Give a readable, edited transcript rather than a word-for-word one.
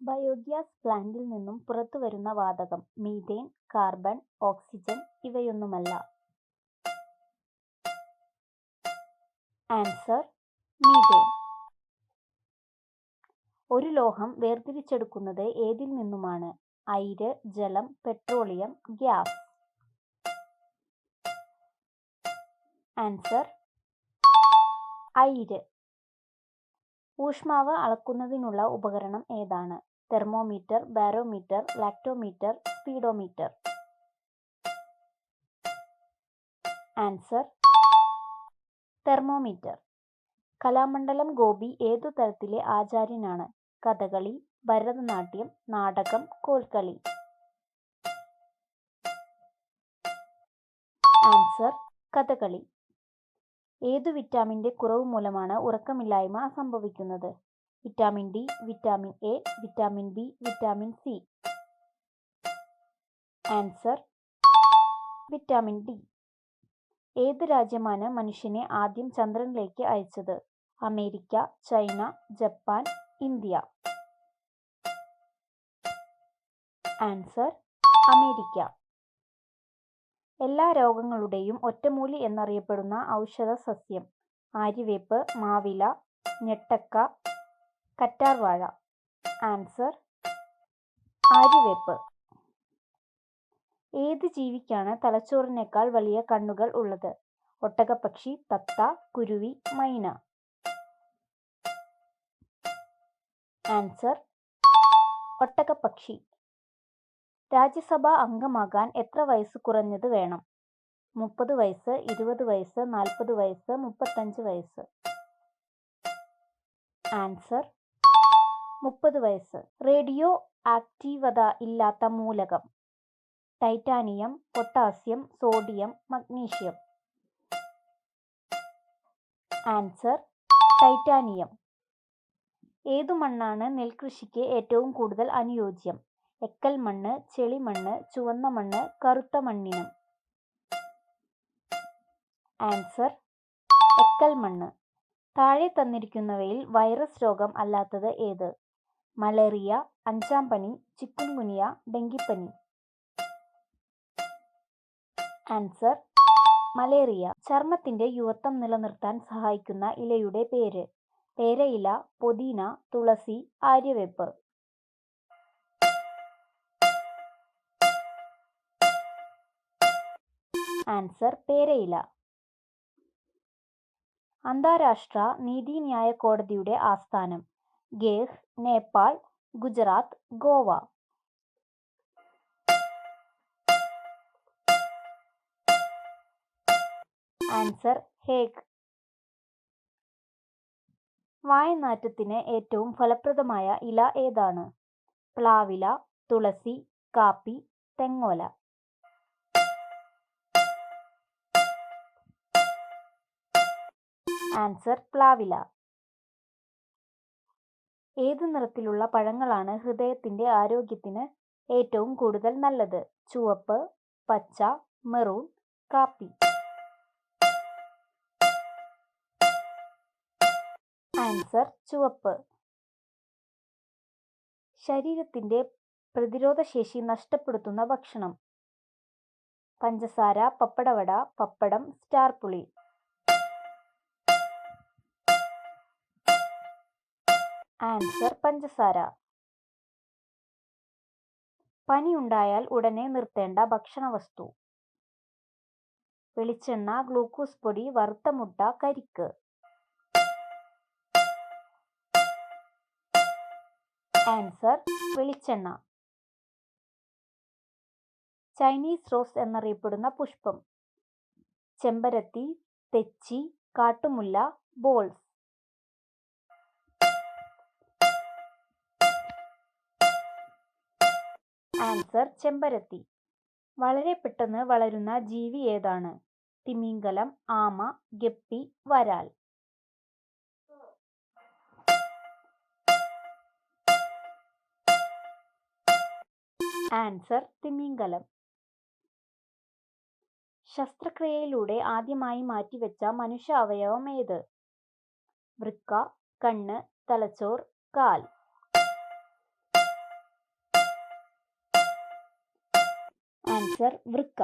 Biogas പ്ലാന്റിൽ നിന്നും പുറത്തുവരുന്ന വാതകം മീഥേൻ, കാർബൺ, ഓക്സിജൻ ഇവയൊന്നുമല്ല. Answer methane. ഒരു ലോഹം വേർതിരിച്ചെടുക്കുന്നത് ഏതിൽ നിന്നുമാണ്? അയിര്, ജലം, പെട്രോളിയം, ഗ്യാസ്. ആൻസർ അയിര്. ഊഷ്മാവ് അളക്കുന്നതിനുള്ള ഉപകരണം ഏതാണ്? Thermometer, barometer, lactometer, speedometer. Answer thermometer. Kalamandalam Gopi ഏതു തരത്തിലെ ആചാര്യനാണ്? കഥകളി, ഭരതനാട്യം, നാടകം, കോൽക്കളി. ആൻസർ കഥകളി. ഏതു വിറ്റാമിൻ്റെ കുറവ് മൂലമാണ് ഉറക്കമില്ലായ്മ സംഭവിക്കുന്നത്? Vitamin D, vitamin A, vitamin B, vitamin C. Answer vitamin D. ഏത് രാജ്യമാണ് മനുഷ്യനെ ആദ്യം ചന്ദ്രനിലേക്ക് അയച്ചത്? America, China, Japan, India. Answer America. എല്ലാ രോഗങ്ങളുടെയും ഒറ്റമൂലി എന്നറിയപ്പെടുന്ന ഔഷധ സസ്യം? ആര്യവേപ്പ്, മാവില, ഞെട്ടക്ക, കറ്റാർവാഴ. ആൻസർ ആര്യവേപ്പ്. ഏത് ജീവിക്കാണ് തലച്ചോറിനേക്കാൾ വലിയ കണ്ണുകൾ ഉള്ളത്? ഒട്ടകപ്പക്ഷി, തത്ത, കുരുവി, മൈന. ആൻസർ ഒട്ടകപ്പക്ഷി. രാജ്യസഭാ അംഗമാകാൻ എത്ര വയസ്സ് കുറഞ്ഞത് വേണം? 30 വയസ്സ്, 20 വയസ്സ്, 40 വയസ്സ്, 35 വയസ്സ്. ആൻസർ 30 വയസ്സ്. റേഡിയോ ആക്റ്റീവത ഇല്ലാത്ത മൂലകം? Titanium, potassium, sodium, magnesium. Answer titanium. ഏതു മണ്ണാണ് നെൽകൃഷിക്ക് ഏറ്റവും കൂടുതൽ അനുയോജ്യം? എക്കൽ മണ്ണ്, ചെളിമണ്ണ്, ചുവന്ന മണ്ണ്, കറുത്ത മണ്ണിനം. ആൻസർ എക്കൽ മണ്ണ്. താഴെ തന്നിരിക്കുന്നവയിൽ വൈറസ് രോഗം അല്ലാത്തത് ഏത്? മലേറിയ, അഞ്ചാം പനി, ചിക്കുൻഗുനിയ, ഡെങ്കിപ്പനി. Answer malaria. ചർമ്മത്തിന്റെ യുവത്വം നിലനിർത്താൻ സഹായിക്കുന്ന ഇലയുടെ പേര്? പേരയില, പൊതീന, തുളസി, ആര്യവേപ്പ്. ആൻസർ പേരയില. അന്താരാഷ്ട്ര നീതിന്യായ കോടതിയുടെ ആസ്ഥാനം? Hague, Nepal, Gujarat, Goa. Answer Hague. വായനാറ്റത്തിന് ഏറ്റവും ഫലപ്രദമായ ഇല ഏതാണ്? പ്ലാവില, തുളസി, കാപ്പി, തെങ്ങോല. ആൻസർ പ്ലാവില. ഏതു നിറത്തിലുള്ള പഴങ്ങളാണ് ഹൃദയത്തിന്റെ ആരോഗ്യത്തിന് ഏറ്റവും കൂടുതൽ നല്ലത്? ചുവപ്പ്, പച്ച, മെറൂൺ, കാപ്പി. ആൻസർ ചുവപ്പ്. ശരീരത്തിന്റെ പ്രതിരോധശേഷി നഷ്ടപ്പെടുത്തുന്ന ഭക്ഷണം? പഞ്ചസാര, പപ്പടവട, പപ്പടം, സ്റ്റാർ പുളി. ആൻസർ പഞ്ചസാര. പനിയുണ്ടായാൽ ഉടനെ നിർത്തേണ്ട ഭക്ഷണവസ്തു? വെളിച്ചെണ്ണ, ഗ്ലൂക്കോസ് പൊടി, വറുത്ത മുട്ട, കരിക്ക്. ആൻസർ വെളിച്ചെണ്ണ. ചൈനീസ് റോസ് എന്നറിയപ്പെടുന്ന പുഷ്പം? ചെമ്പരത്തി, തെച്ചി, കാട്ടുമുല്ല, ബോൾസ്. ആൻസർ ചെമ്പരത്തി. വളരെ പെട്ടെന്ന് വളരുന്ന ജീവി ഏതാണ്? തിമിംഗലം, ആമ, ഗപ്പി, വരാൽ. ആൻസർ തിമിംഗലം. ശസ്ത്രക്രിയയിലൂടെ ആദ്യമായി മാറ്റിവെച്ച മനുഷ്യ അവയവം ഏത്? വൃക്ക, കണ്ണ്, തലച്ചോർ, കാൽ. ആൻസർ വൃക്ക.